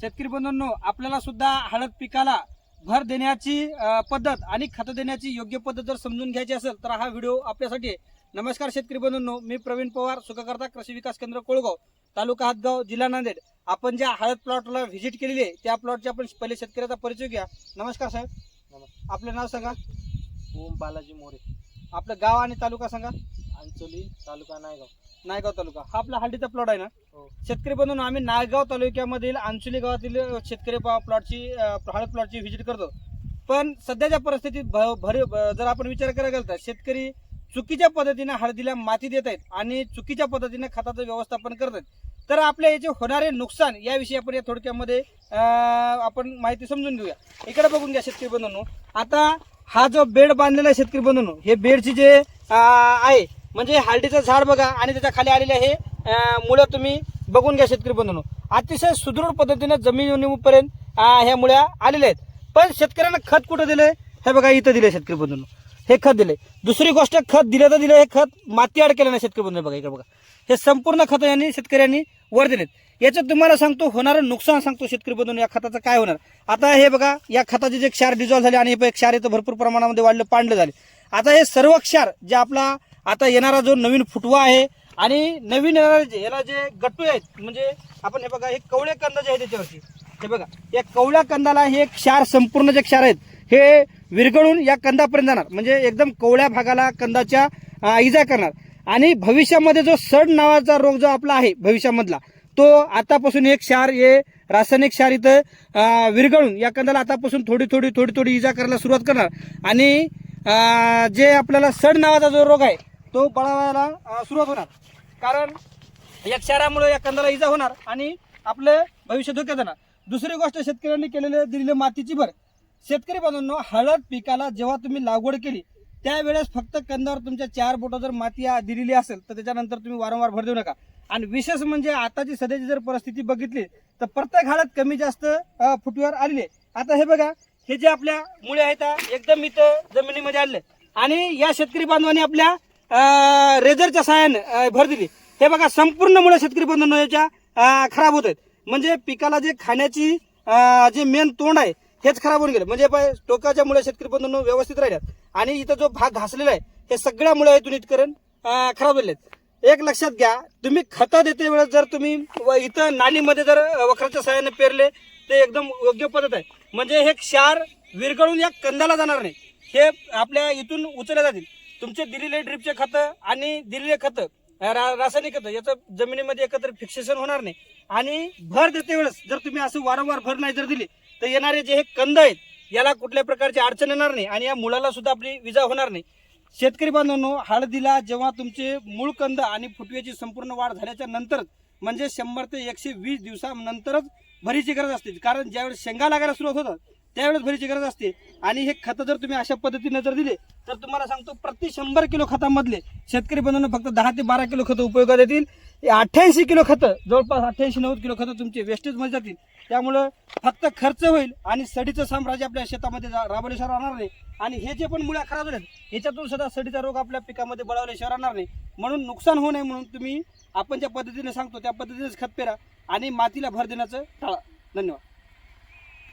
शेतकरी बंधूंनो, आपल्याला सुद्धा हळद पिकाला भर देण्याची पद्धत आणि खत देण्याची योग्य पद्धत जर समजून घ्यायची असेल तर हा व्हिडिओ आपल्यासाठी आहे. नमस्कार शेतकरी बंधूंनो, मी प्रवीण पवार, सुखकर्ता कृषी विकास केंद्र कोळगाव, तालुका हातगाव, जिल्हा नांदेड. आपण ज्या हळद प्लॉटला व्हिजिट केलेली आहे त्या प्लॉटचे आपण पहिले शेतकऱ्याचा परिचय घ्या. नमस्कार साहेब. नमस्कार. आपलं नाव सांगा. ओम बालाजी मोरे, आपलं गाव आणि तालुका सांगा. अंचोली, तालुका नायगाव. नायगाव तालुका. हा आपला हळदीचा प्लॉट आहे ना? हो. शेतकरी बंधूंनो, आम्ही नायगाव तालुक्यामधील अंचोली गावातील शेतकरी प्लॉटची हळद प्लॉटची व्हिजिट करतो. पण सध्याच्या परिस्थितीत जर आपण विचार करायला गेलो तर शेतकरी चुकीच्या पद्धतीने हळदीला माती देत आहेत आणि चुकीच्या पद्धतीने खताचं व्यवस्थापन करत आहेत. तर आपल्या याचे होणारे नुकसान याविषयी आपण या थोडक्यामध्ये आपण माहिती समजून घेऊया. इकडे बघून घ्या शेतकरी बंधूंनो. आता हा जो बेड बांधलेला आहे शेतकरी बंधूंनो, हे बेडची जे आहे म्हणजे हळदीचं झाड बघा आणि त्याच्या खाली आलेले हे मुळं तुम्ही बघून घ्या शेतकरी बंधूंनो. अतिशय सुदृढ पद्धतीने जमिनीपर्यंत ह्या मुळ्या आलेल्या आहेत. पण शेतकऱ्यांना खत कुठं दिलंय? हे बघा इथं दिलंय शेतकरी बंधूंनो, हे खत दिले. दुसरी गोष्ट, खत दिलं तर दिलं, हे खत माती अड केलं नाही शेतकरी बंधू. बघा इकडे बघा, हे संपूर्ण खत यांनी शेतकऱ्यांनी वर दिलेत. याच्यात तुम्हाला सांगतो होणारं नुकसान सांगतो शेतकरी बंधूंनो, या खताचं काय होणार. आता हे बघा, या खताचे जे क्षार डिझॉल्व्ह झाले आणि हे क्षार इथं भरपूर प्रमाणामध्ये वाढले, पांढरे झाले. आता हे सर्व क्षार जे आपला आता येणारा जो नवीन फुटवा आहे आणि नवीन येणारे याला जे गट्टू आहेत, म्हणजे आपण हे बघा, हे कवळे कंद जे आहेत त्याच्यावरती, हे बघा, या कवळ्या कंदाला हे क्षार, संपूर्ण जे क्षार आहेत हे विरघळून या कंदापर्यंत जाणार, म्हणजे एकदम कवळ्या भागाला कंदाच्या इजा करणार. आणि भविष्यामध्ये जो सड नावाचा रोग जो आपला आहे भविष्यामधला, तो आतापासून एक क्षार, हे रासायनिक क्षार इथं विरघळून या कंदाला आतापासून थोडी थोडी इजा करायला सुरुवात करणार. आणि जे आपल्याला सड नावाचा जो रोग आहे तो बळावायला सुरुवात होणार. कारण या क्षारामुळे या कंदाला इजा होणार आणि आपलं भविष्य धोक्यात जाणार. दुसरी गोष्ट, शेतकऱ्यांनी दिलेली मातीची भर. शेतकरी बांधवांनो, हळद पिकाला जेव्हा तुम्ही लागवड केली त्यावेळेस फक्त कंदावर तुमच्या 4 बोटं जर माती दिलेली असेल तर त्याच्यानंतर तुम्ही वारंवार भर देऊ नका. आणि विशेष म्हणजे आताची सध्याची जर परिस्थिती बघितली तर प्रत्येक हळद कमी जास्त फुटव्यावर आलेली आहे. आता हे बघा, हे जे आपल्या मुळे आहेत एकदम इथं जमिनीमध्ये आले आणि या शेतकरी बांधवांनी आपल्या रेझरच्या सहाय्याने भर दिली. हे बघा, संपूर्ण मुळे शेतकरी बांधवांनो याच्या खराब होत आहेत. म्हणजे पिकाला जे खाण्याची जे मेन तोंड आहे हेच खराब होऊन गेलं. म्हणजे टोकाच्या मुळे शेतकरी बंधूंनो व्यवस्थित राहिल्यात आणि इथं जो भाग घासलेला आहे हे सगळ्या मुळे इथून इथकरण खराब झालेत. एक लक्षात घ्या, तुम्ही खतं देते वेळेस जर तुम्ही इथं नालीमध्ये जर वखराच्या सहाय्याने पेरले ते एकदम योग्य पद्धत आहे. म्हणजे हे क्षार विरघळून या कंदाला जाणार नाही, हे आपल्या इथून उचलले जातील. तुमचे दिलेले ड्रिपचे खतं आणि दिलेले खतं रासायनिक खतं याचं जमिनीमध्ये एकत्र फिक्सेशन होणार नाही. आणि भर देते वेळेस जर तुम्ही असं वारंवार भर नाही जर दिली तर येणारे जे हे कंद आहेत याला कुठल्या प्रकारची अडचण येणार नाही आणि या मुळाला सुद्धा आपली विजा होणार नाही. शेतकरी बांधवांनो, हळदीला जेव्हा तुमचे मूळ कंद आणि फुटव्याची संपूर्ण वाढ झाल्याच्या नंतर म्हणजे 100 ते 120 दिवसानंतरच भरीची गरज असते. कारण ज्यावेळेस शेंगा लागायला सुरुवात होतात त्यावेळेस भरीची गरज असते. आणि हे खतं जर तुम्ही अशा पद्धतीने जर दिले तर तुम्हाला सांगतो प्रति 100 किलो खतामधले शेतकरी बंधूंनो फक्त 10 ते 12 किलो खतं उपयोगात येतील. 88 किलो खतं, जवळपास 88-90 किलो खतं तुमचे वेस्टेजमध्ये जातील. त्यामुळं फक्त खर्च होईल आणि सडीचं साम्राज्य आपल्या शेतामध्ये राबवल्याशिवाय राहणार नाही. आणि हे जे पण मुळ्या खराब झाल्यात याच्यातून सुद्धा सडीचा रोग आपल्या पिकामध्ये बळावल्याशिवाय राहणार नाही. म्हणून नुकसान होऊ नये म्हणून तुम्ही आपण ज्या पद्धतीने सांगतो त्या पद्धतीनेच खत पेरा आणि मातीला भर देण्याचं टाळा. धन्यवाद.